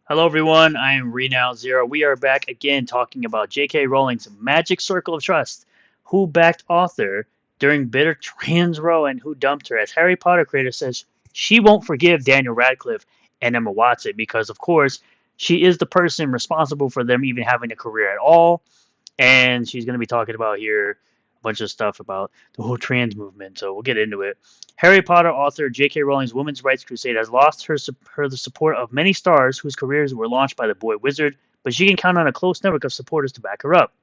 Hello, everyone. I am Renown Zero. We are back again talking about J.K. Rowling's Magic Circle of Trust. Who backed author during bitter trans row and who dumped her? As Harry Potter creator says, she won't forgive Daniel Radcliffe and Emma Watson because, of course, she is the person responsible for them even having a career at all. And she's going to be talking about here a bunch of stuff about the whole trans movement. So we'll get into it. Harry Potter author J.K. Rowling's women's rights crusade has lost her the support of many stars whose careers were launched by the boy wizard, but she can count on a close network of supporters to back her up.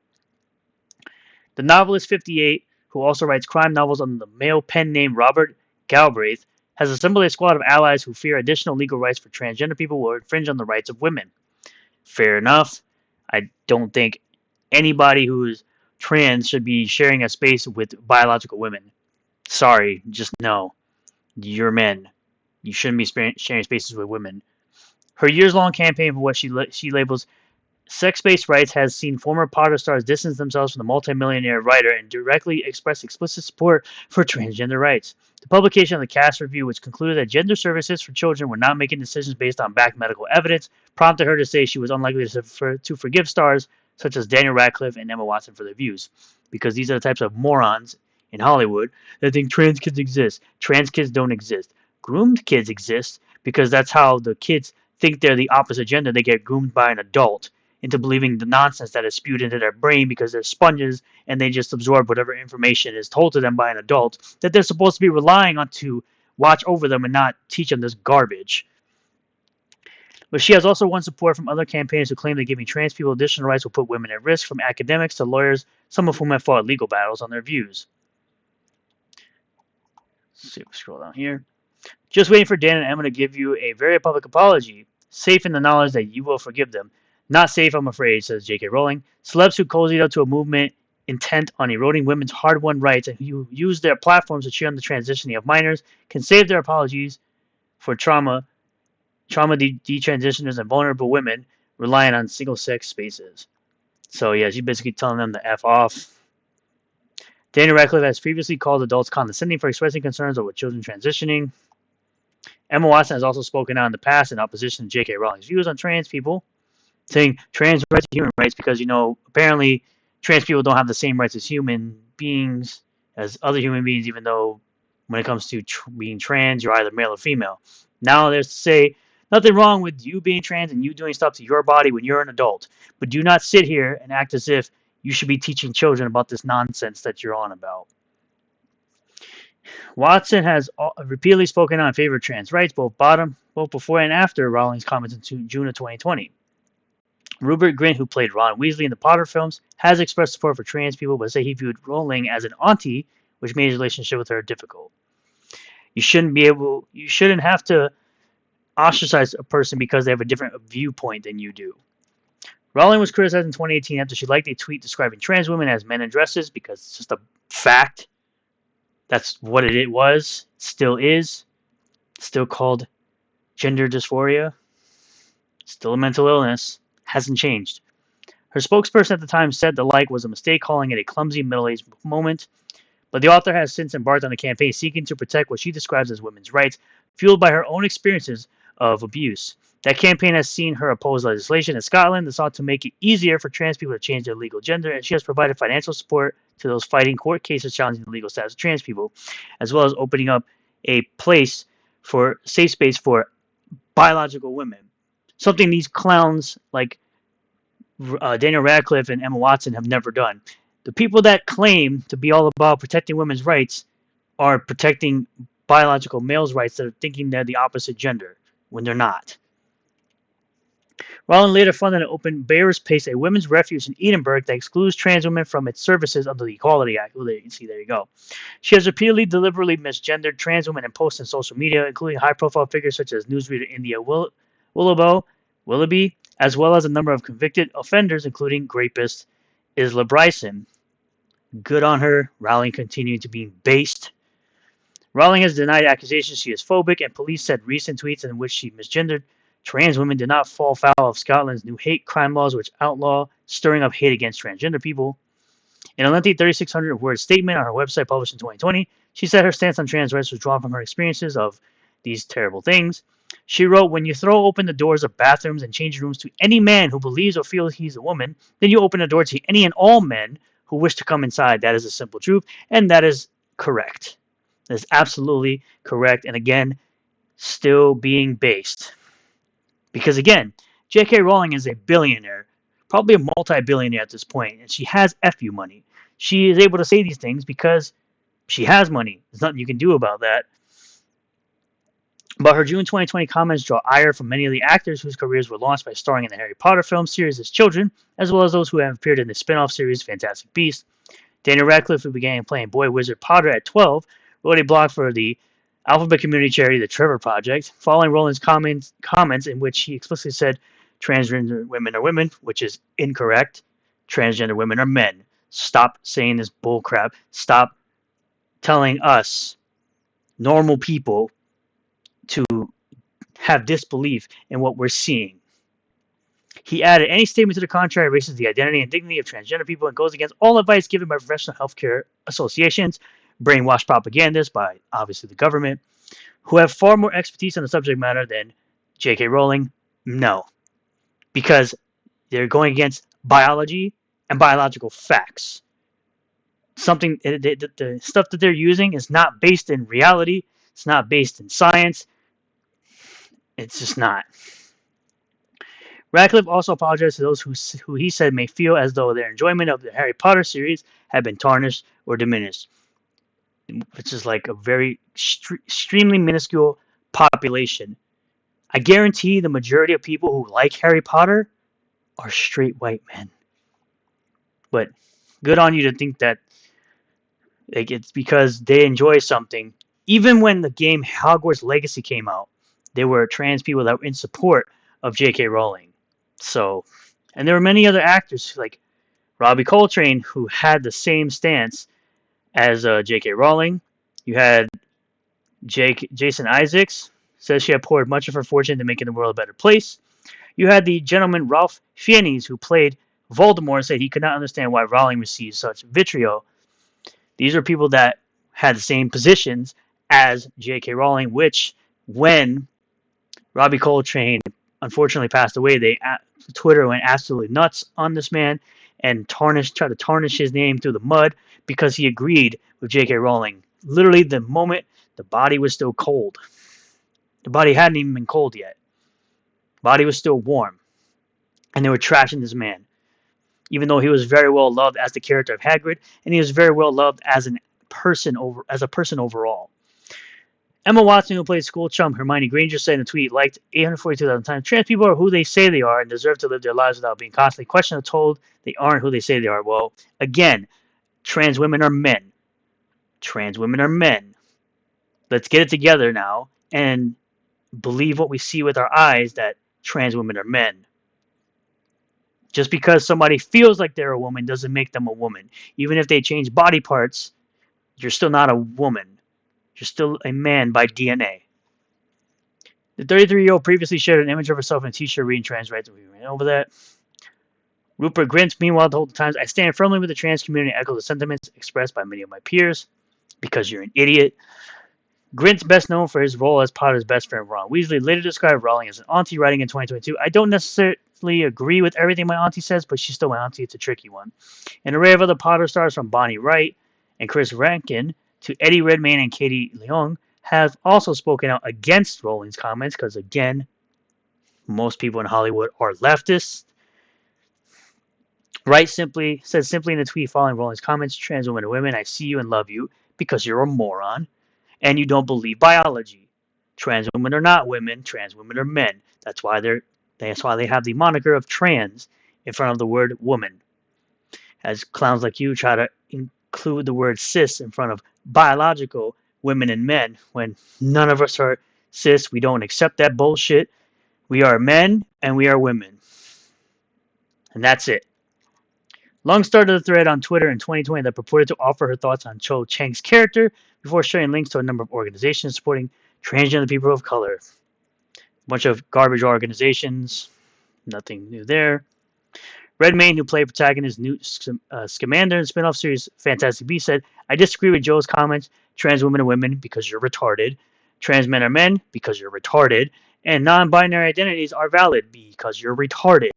The novelist 58, who also writes crime novels under the male pen name Robert Galbraith, has assembled a squad of allies who fear additional legal rights for transgender people will infringe on the rights of women. Fair enough. I don't think anybody who's trans should be sharing a space with biological women. Sorry, just no. You're men. You shouldn't be sharing spaces with women. Her years-long campaign for what she labels sex-based rights has seen former Potter stars distance themselves from the multimillionaire writer and directly express explicit support for transgender rights. The publication of the cast review, which concluded that gender services for children were not making decisions based on backed medical evidence, prompted her to say she was unlikely to forgive stars such as Daniel Radcliffe and Emma Watson for their views, because these are the types of morons in Hollywood that think trans kids exist. Trans kids don't exist. Groomed kids exist because that's how the kids think they're the opposite gender. They get groomed by an adult into believing the nonsense that is spewed into their brain because they're sponges and they just absorb whatever information is told to them by an adult that they're supposed to be relying on to watch over them and not teach them this garbage. But she has also won support from other campaigners who claim that giving trans people additional rights will put women at risk, from academics to lawyers, some of whom have fought legal battles on their views. Let's see if we scroll down here. Just waiting for Dan and Emma to give you a very public apology, safe in the knowledge that you will forgive them. Not safe, I'm afraid, says J.K. Rowling. Celebs who cozied up to a movement intent on eroding women's hard-won rights and who use their platforms to cheer on the transitioning of minors can save their apologies for trauma detransitioners and vulnerable women relying on single-sex spaces. So yeah, she's basically telling them to F off. Daniel Radcliffe has previously called adults condescending for expressing concerns over children transitioning. Emma Watson has also spoken out in the past in opposition to J.K. Rowling's views on trans people, saying trans rights are human rights because, apparently trans people don't have the same rights as human beings, as other human beings, even though when it comes to being trans, you're either male or female. Now there's to say, nothing wrong with you being trans and you doing stuff to your body when you're an adult, but do not sit here and act as if you should be teaching children about this nonsense that you're on about. Watson has repeatedly spoken out in favor of trans rights, both before and after Rowling's comments in June of 2020. Rupert Grint, who played Ron Weasley in the Potter films, has expressed support for trans people, but said he viewed Rowling as an auntie, which made his relationship with her difficult. You shouldn't have to ostracize a person because they have a different viewpoint than you do. Rowling was criticized in 2018 after she liked a tweet describing trans women as men in dresses because it's just a fact. That's what it was, still is, still called gender dysphoria, still a mental illness, hasn't changed. Her spokesperson at the time said the like was a mistake, calling it a clumsy middle-aged moment, but the author has since embarked on a campaign seeking to protect what she describes as women's rights, fueled by her own experiences of abuse. That campaign has seen her oppose legislation in Scotland that sought to make it easier for trans people to change their legal gender, and she has provided financial support to those fighting court cases challenging the legal status of trans people, as well as opening up a safe space for biological women. Something these clowns like Daniel Radcliffe and Emma Watson have never done. The people that claim to be all about protecting women's rights are protecting biological males' rights that are thinking they're the opposite gender when they're not. Rowling later funded and opened Bear's Pace, a women's refuge in Edinburgh that excludes trans women from its services under the Equality Act. Well, there you go. She has repeatedly, deliberately misgendered trans women in posts on social media, including high-profile figures such as newsreader India Willoughby, as well as a number of convicted offenders, including rapist Isla Bryson. Good on her. Rowling continued to be based. Rowling has denied accusations she is phobic, and police said recent tweets in which she misgendered trans women did not fall foul of Scotland's new hate crime laws, which outlaw stirring up hate against transgender people. In a lengthy 3,600-word statement on her website published in 2020, she said her stance on trans rights was drawn from her experiences of these terrible things. She wrote, when you throw open the doors of bathrooms and changing rooms to any man who believes or feels he's a woman, then you open the door to any and all men who wish to come inside. That is a simple truth, and that is correct. That is absolutely correct, and again, still being based. Because again, J.K. Rowling is a billionaire, probably a multi-billionaire at this point, and she has FU money. She is able to say these things because she has money. There's nothing you can do about that. But her June 2020 comments draw ire from many of the actors whose careers were launched by starring in the Harry Potter film series as children, as well as those who have appeared in the spin-off series Fantastic Beasts. Daniel Radcliffe, who began playing Boy Wizard Potter at 12, wrote a blog for the alphabet community charity The Trevor Project, following Rowling's comments in which he explicitly said transgender women are women, which is incorrect. Transgender women are men. Stop saying this bullcrap. Stop telling us, normal people, to have disbelief in what we're seeing. He added, any statement to the contrary erases the identity and dignity of transgender people and goes against all advice given by professional healthcare associations, brainwashed propagandists by, obviously, the government, who have far more expertise on the subject matter than J.K. Rowling. No. Because they're going against biology and biological facts. The stuff that they're using is not based in reality. It's not based in science. It's just not. Radcliffe also apologized to those who he said may feel as though their enjoyment of the Harry Potter series had been tarnished or diminished, which is like a very extremely minuscule population. I guarantee the majority of people who like Harry Potter are straight white men. But good on you to think that it's because they enjoy something. Even when the game Hogwarts Legacy came out, there were trans people that were in support of J.K. Rowling. So, and there were many other actors like Robbie Coltrane who had the same stance as J.K. Rowling. You had Jason Isaacs says she had poured much of her fortune into making the world a better place. You had the gentleman Ralph Fiennes who played Voldemort and said he could not understand why Rowling received such vitriol. These are people that had the same positions as J.K. Rowling, which when Robbie Coltrane unfortunately passed away, Twitter went absolutely nuts on this man and tried to tarnish his name through the mud because he agreed with J.K. Rowling. Literally, the moment the body was still cold. The body hadn't even been cold yet. The body was still warm. And they were trashing this man. Even though he was very well loved as the character of Hagrid, and he was very well loved as a person overall. Emma Watson, who played school chum Hermione Granger, said in a tweet, liked 842,000 times, trans people are who they say they are and deserve to live their lives without being constantly questioned or told they aren't who they say they are. Well, again, trans women are men. Trans women are men. Let's get it together now and believe what we see with our eyes, that trans women are men. Just because somebody feels like they're a woman doesn't make them a woman. Even if they change body parts, you're still not a woman. You're still a man by DNA. The 33-year-old previously shared an image of herself in a t-shirt reading trans rights. We ran over that. Rupert Grint, meanwhile, told the Times, I stand firmly with the trans community and echo the sentiments expressed by many of my peers. Because you're an idiot. Grint's best known for his role as Potter's best friend Ron Weasley later described Rowling as an auntie, writing in 2022, I don't necessarily agree with everything my auntie says, but she's still my auntie. It's a tricky one. An array of other Potter stars from Bonnie Wright and Chris Rankin to Eddie Redmayne and Katie Leung have also spoken out against Rowling's comments because, again, most people in Hollywood are leftists. Wright said simply in a tweet following Rowling's comments, trans women and women, I see you and love you because you're a moron and you don't believe biology. Trans women are not women. Trans women are men. That's why they have the moniker of trans in front of the word woman. As clowns like you try to include the word cis in front of biological women and men when none of us are cis. We don't accept that bullshit. We are men and we are women. And that's it. Lung started a thread on Twitter in 2020 that purported to offer her thoughts on Cho Chang's character before sharing links to a number of organizations supporting transgender people of color. A bunch of garbage organizations. Nothing new there. Redmayne, who played protagonist Newt Scamander in spin-off series Fantastic Beasts, said, I disagree with Joe's comments. Trans women are women because you're retarded. Trans men are men because you're retarded. and non-binary identities are valid because you're retarded.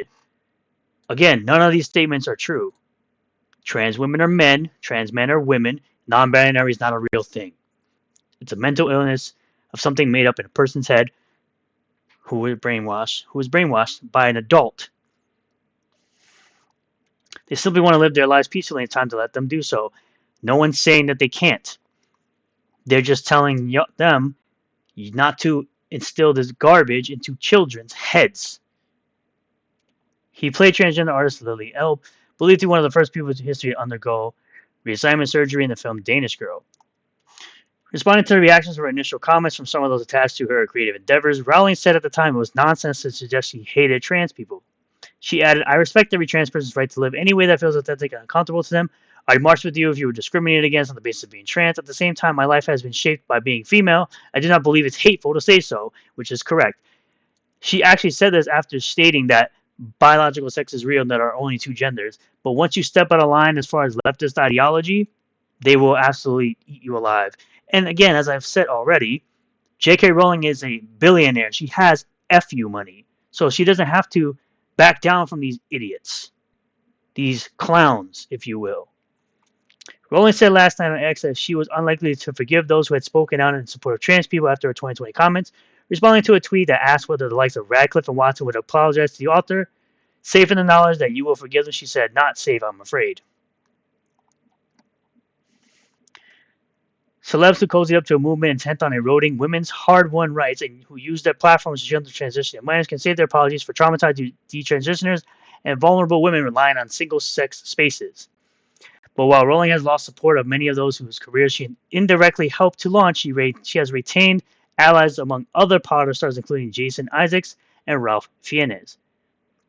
Again, none of these statements are true. Trans women are men, trans men are women, non-binary is not a real thing. It's a mental illness of something made up in a person's head who was brainwashed by an adult. They simply want to live their lives peacefully, and it's time to let them do so. No one's saying that they can't. They're just telling them not to instill this garbage into children's heads. He played transgender artist Lily Elbe, believed to be one of the first people in history to undergo reassignment surgery in the film Danish Girl. Responding to the reactions or initial comments from some of those attached to her creative endeavors, Rowling said at the time it was nonsense to suggest she hated trans people. She added, I respect every trans person's right to live any way that feels authentic and uncomfortable to them. I'd march with you if you were discriminated against on the basis of being trans. At the same time, my life has been shaped by being female. I do not believe it's hateful to say so, which is correct. She actually said this after stating that biological sex is real and there are only two genders. But once you step out of line as far as leftist ideology, they will absolutely eat you alive. And again, as I've said already, J.K. Rowling is a billionaire. She has FU money. So she doesn't have to back down from these idiots. These clowns, if you will. Rowling said last night on X that she was unlikely to forgive those who had spoken out in support of trans people after her 2020 comments, responding to a tweet that asked whether the likes of Radcliffe and Watson would apologize to the author. Safe in the knowledge that you will forgive them, she said. Not safe, I'm afraid. Celebs who cozy up to a movement intent on eroding women's hard-won rights and who use their platforms to gender transition minors can save their apologies for traumatized detransitioners and vulnerable women relying on single-sex spaces. But while Rowling has lost support of many of those whose careers she indirectly helped to launch, she has retained allies among other Potter stars, including Jason Isaacs and Ralph Fiennes.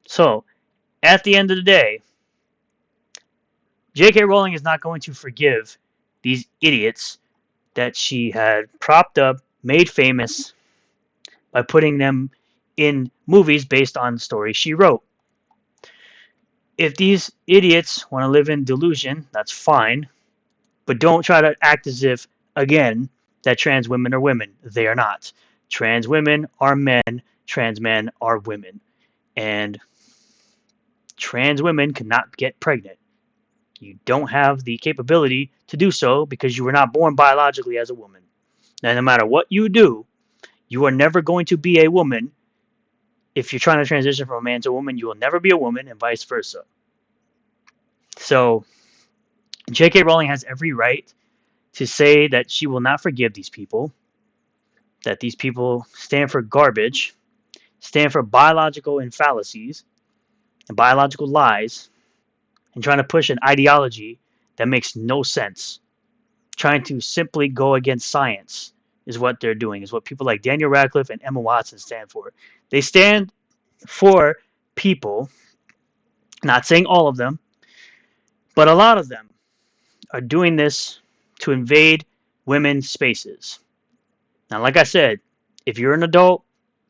So, at the end of the day, J.K. Rowling is not going to forgive these idiots that she had propped up, made famous by putting them in movies based on stories she wrote. If these idiots want to live in delusion, that's fine. But don't try to act as if, again, that trans women are women. They are not. Trans women are men. Trans men are women. And trans women cannot get pregnant. You don't have the capability to do so because you were not born biologically as a woman. And no matter what you do, you are never going to be a woman. If you're trying to transition from a man to a woman, you will never be a woman, and vice versa. So, J.K. Rowling has every right to say that she will not forgive these people, that these people stand for garbage, stand for biological fallacies and biological lies, and trying to push an ideology that makes no sense. Trying to simply go against science is what they're doing, is what people like Daniel Radcliffe and Emma Watson stand for. They stand for people, not saying all of them, but a lot of them are doing this to invade women's spaces. Now, like I said, if you're an adult,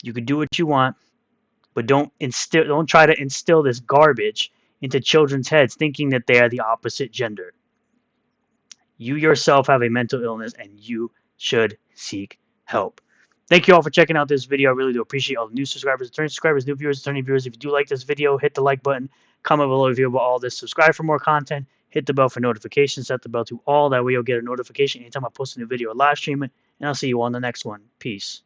you can do what you want, but don't try to instill this garbage into children's heads thinking that they are the opposite gender. You yourself have a mental illness and you should seek help. Thank you all for checking out this video. I really do appreciate all the new subscribers, returning subscribers, new viewers, returning viewers. If you do like this video, hit the like button, comment below if you about all this, subscribe for more content, hit the bell for notifications, set the bell to all. That way you'll get a notification anytime I post a new video or live stream it. And I'll see you on the next one. Peace.